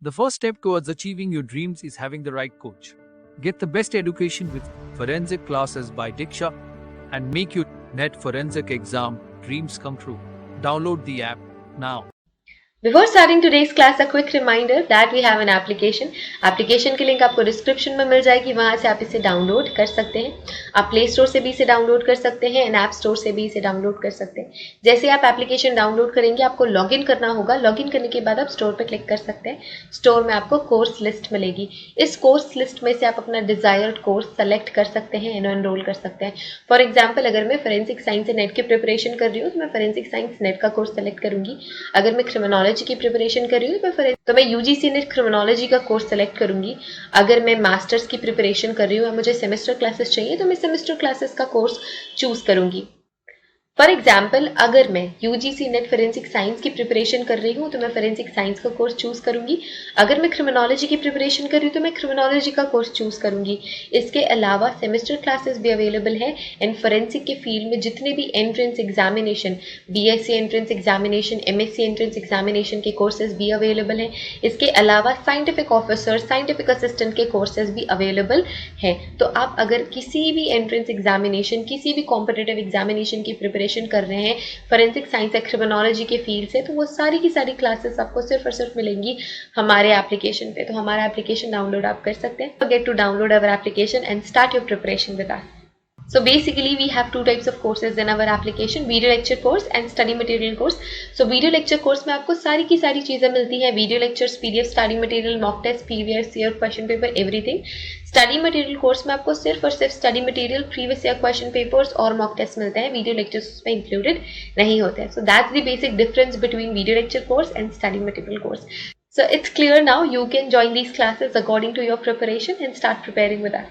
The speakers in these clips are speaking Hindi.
The first step towards achieving your dreams is having the right coach. Get the best education with forensic classes by Diksha and make your net forensic exam dreams come true. Download the app now. Before starting today's class, a quick reminder that we have an application. Application की लिंक आपको डिस्क्रिप्शन में मिल जाएगी, वहां से आप इसे डाउनलोड कर सकते हैं. आप प्ले स्टोर से भी इसे डाउनलोड कर सकते हैं एंड ऐप स्टोर से भी इसे डाउनलोड कर सकते हैं. जैसे आप एप्लीकेशन डाउनलोड करेंगे आपको लॉगिन करना होगा. लॉगिन करने के बाद आप स्टोर पर क्लिक कर सकते हैं. स्टोर में आपको कोर्स लिस्ट मिलेगी. इस कोर्स लिस्ट में से आप अपना डिजायर्ड कोर्स सेलेक्ट कर सकते हैं एंड एनरोल कर सकते हैं. फॉर एग्जाम्पल, अगर मैं फोरेंसिक साइंस नेट की प्रिपरेशन कर रही हूँ तो मैं फोरेंसिक साइंस नेट का कोर्स सेलेक्ट करूंगी. अगर मैं क्रिमिनोलॉजी की प्रिपरेशन कर रही हूँ तो मैं यूजीसी नेट क्रिमिनोलॉजी का कोर्स सेलेक्ट करूंगी. अगर मैं मास्टर्स की प्रिपरेशन कर रही हूँ, मुझे सेमेस्टर क्लासेस चाहिए तो मैं सेमेस्टर क्लासेस का कोर्स चूज करूंगी. फॉर एग्जाम्पल, अगर मैं यूजीसी नेट फोरेंसिक साइंस की प्रिपरेशन कर रही हूँ तो मैं फोरेंसिक साइंस का कोर्स चूज करूंगी. अगर मैं क्रिमिनोलॉजी की प्रिपरेशन कर रही हूँ तो मैं क्रिमिनोलॉजी का कोर्स चूज करूंगी. इसके अलावा सेमेस्टर क्लासेस भी अवेलेबल है एंड फोरेंसिक के फील्ड में जितने भी entrance examination, BSc entrance examination, MSc entrance examination के कोर्सेज भी अवेलेबल हैं. इसके अलावा साइंटिफिक ऑफिसर, साइंटिफिक असिस्टेंट के कोर्सेज भी अवेलेबल हैं. तो आप अगर किसी भी एंट्रेंस एग्जामिनेशन, किसी भी कॉम्पिटिटिव एग्जामिनेशन की प्रिपरेशन कर रहे हैं फोरेंसिक साइंस या क्रिमिनोलॉजी के फील्ड से, तो वो सारी की सारी क्लासेस आपको सिर्फ और सिर्फ मिलेंगी हमारे एप्लीकेशन पे. तो हमारा एप्लीकेशन डाउनलोड आप कर सकते हैं. Forget to download our application and start your preparation with us. So basically we have two types of courses in our application, video lecture course and study material course. So video lecture course में आपको सारी की सारी चीजें मिलती हैं. Video lectures, PDF, study material, mock test, previous year question paper, everything. Study material course में आपको सिर्फ और सिर्फ study material, previous year question papers और मॉक टेस्ट मिलते हैं. वीडियो लेक्चर्स उसमें इंक्लूडेड नहीं होते हैं. So that's the basic difference between video lecture course and study material course. So it's clear now. You can join these classes according to your preparation and start preparing with us.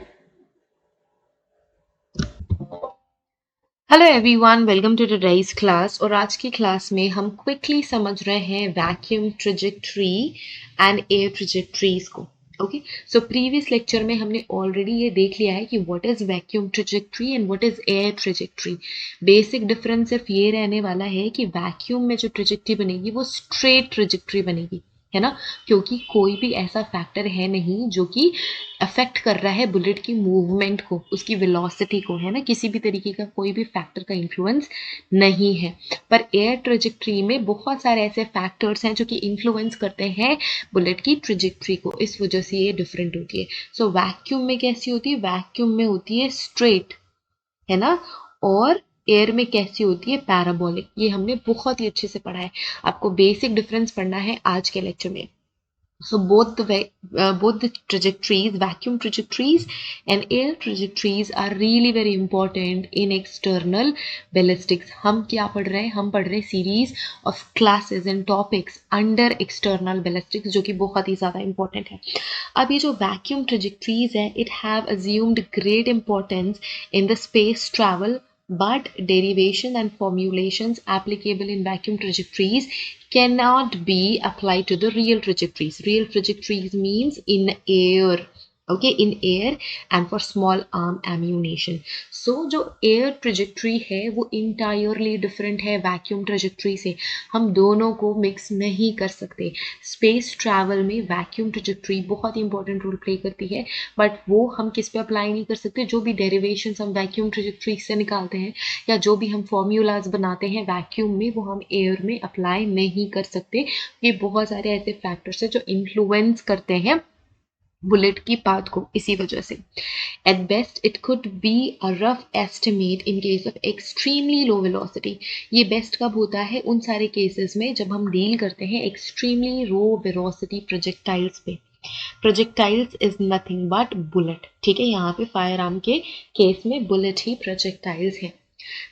Hello everyone, welcome to today's class. और आज की क्लास में हम क्विकली समझ रहे हैं vacuum trajectory and air trajectories को. ओके, सो प्रीवियस लेक्चर में हमने ऑलरेडी ये देख लिया है कि what is vacuum trajectory and what is air trajectory. Basic difference सिर्फ ये रहने वाला है कि वैक्यूम में जो ट्रेजेक्टरी बनेगी वो स्ट्रेट ट्रेजेक्टरी बनेगी, है ना, क्योंकि कोई भी ऐसा फैक्टर है नहीं जो कि अफेक्ट कर रहा है बुलेट की मूवमेंट को, उसकी वेलोसिटी को, है ना. किसी भी तरीके का कोई भी फैक्टर का इन्फ्लुएंस नहीं है. पर एयर ट्रेजेक्टरी में बहुत सारे ऐसे फैक्टर्स हैं जो कि इन्फ्लुएंस करते हैं बुलेट की ट्रेजेक्टरी को. इस वजह से ये डिफरेंट होती है. सो वैक्यूम में कैसी होती है? वैक्यूम में होती है स्ट्रेट, है ना. और एयर में कैसी होती है? पैराबोलिक. ये हमने बहुत ही अच्छे से पढ़ा है. आपको बेसिक डिफरेंस पढ़ना है आज के लेक्चर में. So both the trajectories, vacuum trajectories and air trajectories are really very important in external ballistics. हम क्या पढ़ रहे हैं? हम पढ़ रहे हैं series of classes and topics under external ballistics, जो कि बहुत ही ज़्यादा important है. अब ये जो vacuum trajectories है, it have assumed great importance in the space travel, but derivation and formulations applicable in vacuum trajectories cannot be applied to the real trajectories. Real trajectories means in air. Okay, in air and for small arm ammunition. So जो air trajectory है वो entirely different है vacuum trajectory से. हम दोनों को mix नहीं कर सकते. Space travel में vacuum trajectory बहुत important role play करती है, but वो हम किस पे apply नहीं कर सकते. जो भी derivations हम vacuum trajectory से निकालते हैं या जो भी हम formulas बनाते हैं vacuum में, वो हम air में apply नहीं कर सकते. ये बहुत सारे ऐसे factors हैं जो influence करते हैं बुलेट की पाथ को. इसी वजह से at best it could be a rough estimate in case of extremely low velocity. ये बेस्ट कब होता है? उन सारे केसेस में जब हम डील करते हैं एक्सट्रीमली लो वेलोसिटी प्रोजेक्टाइल्स पे. Projectiles is nothing but bullet. ठीक है, यहाँ पे फायर आर्म के केस में बुलेट ही प्रोजेक्टाइल्स है.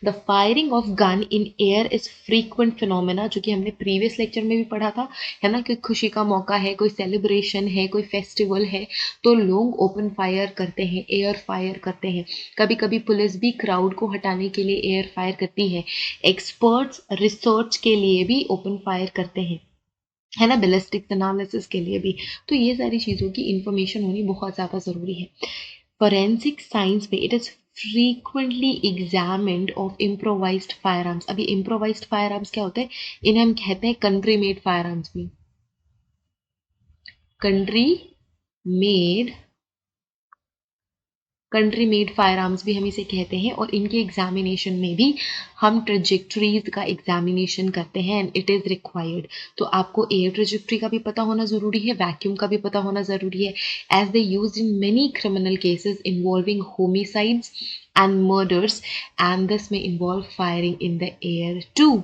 The firing of gun in air is frequent phenomena, जो कि हमने प्रीवियस लेक्चर में भी पढ़ा था, है ना, कि खुशी का मौका है, कोई सेलिब्रेशन है, कोई फेस्टिवल है, तो लोग ओपन फायर करते हैं, एयर फायर करते हैं. कभी कभी पुलिस भी क्राउड को हटाने के लिए एयर फायर करती है. एक्सपर्ट्स रिसर्च के लिए भी ओपन फायर करते हैं, है ना, बैलिस्टिक एनालिसिस के लिए भी. तो ये सारी चीज़ों की इंफॉर्मेशन होनी बहुत ज़्यादा ज़रूरी है. फोरेंसिक साइंस में it is frequently examined of improvised firearms. अभी improvised firearms क्या होते हैं? इन्हें हम कहते हैं country made firearms भी. कंट्री मेड फायर आर्म्स भी हम इसे कहते हैं, और इनके एग्जामिनेशन में भी हम ट्रेजेक्ट्रीज का एग्जामिनेशन करते हैं एंड इट इज़ रिक्वायर्ड। तो आपको एयर ट्रेजेक्ट्री का भी पता होना ज़रूरी है, वैक्यूम का भी पता होना ज़रूरी है, as they use in many criminal cases involving homicides and murders, and this में involve firing in the air too.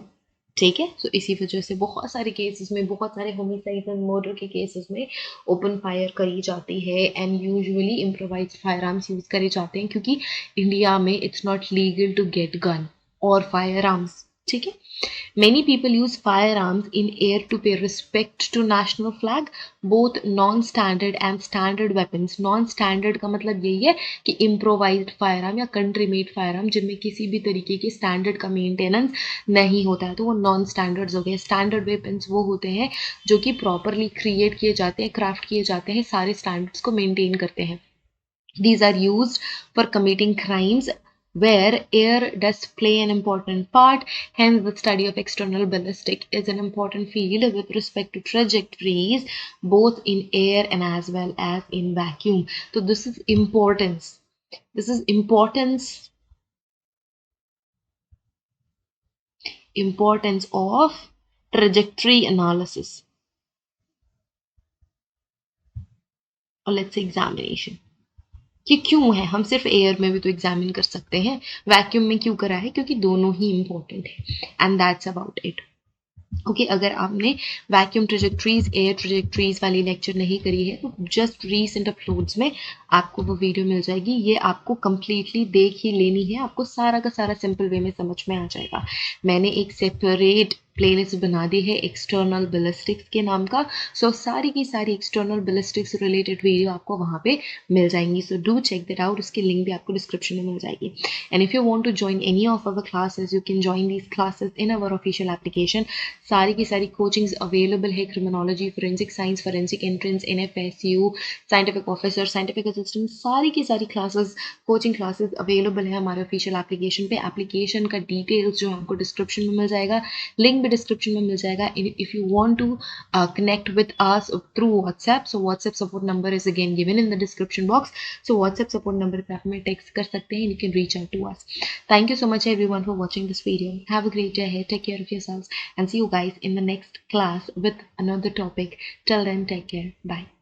ठीक है, तो इसी वजह से बहुत सारे केसेस में, बहुत सारे होमिसाइड एंड मर्डर के केसेस में ओपन फायर करी जाती है and usually improvised firearms use करे जाते हैं, क्योंकि इंडिया में it's not legal to get gun और फायर आर्म्स। ठीक है, many people use firearms in air to pay respect to national flag, both non-standard and standard weapons। non-standard का मतलब यही है कि improvised firearm या country made firearm जिनमें किसी भी तरीके की standard का मेंटेनेंस नहीं होता है, तो वो नॉन स्टैंडर्ड्स हो गए। स्टैंडर्ड वेपन्स वो होते हैं जो कि प्रॉपरली क्रिएट किए जाते हैं, क्राफ्ट किए जाते हैं, सारे स्टैंडर्ड्स को मेंटेन करते हैं। These are used for committing crimes where air does play an important part. Hence, the study of external ballistic is an important field with respect to trajectories, both in air and as well as in vacuum. So this is importance. This is importance of trajectory analysis, or let's say examination. कि क्यों है, हम सिर्फ एयर में भी तो एग्जामिन कर सकते हैं, वैक्यूम में क्यों करा है, क्योंकि दोनों ही इंपॉर्टेंट है and that's about it. Okay, अगर आपने वैक्यूम ट्रेजेक्ट्रीज, एयर ट्रेजेक्ट्रीज वाली लेक्चर नहीं करी है तो जस्ट रीसेंट अपलोड्स में आपको वो वीडियो मिल जाएगी, ये आपको कंप्लीटली देख ही लेनी है, आपको सारा का सारा सिंपल वे में समझ में आ जाएगा। मैंने एक सेपरेट प्लेलिस्ट बना दी है एक्सटर्नल बैलिस्टिक्स के नाम का, सो सारी की सारी एक्सटर्नल बैलिस्टिक्स रिलेटेड वीडियो आपको वहाँ पे मिल जाएंगी, so do check that out. उसकी लिंक भी आपको डिस्क्रिप्शन में मिल जाएगी। And if you want to join any of our classes, you can join these classes in our official application. सारी की सारी कोचिंग्स अवेलेबल है, criminology, forensic science, forensic entrance, NFSU, scientific officer, scientific assistant, सारी की सारी क्लासेस, कोचिंग क्लासेस अवेलेबल है हमारे ऑफिशियल एप्लीकेशन पे। एप्लीकेशन का डिटेल्स जो है आपको डिस्क्रिप्शन में मिल जाएगा, लिंक भी डिस्क्रिप्शन में मिल जाएगा। If you want to connect with us through WhatsApp, so WhatsApp support number is again given in the description box, so WhatsApp support number पे आप हमें टेक्स्ट कर सकते हैं, you can reach out to us. Thank you so much everyone for watching this video. Have a great day ahead. Take care of yourselves and see you guys in the next class with another topic. Till then, take care. Bye.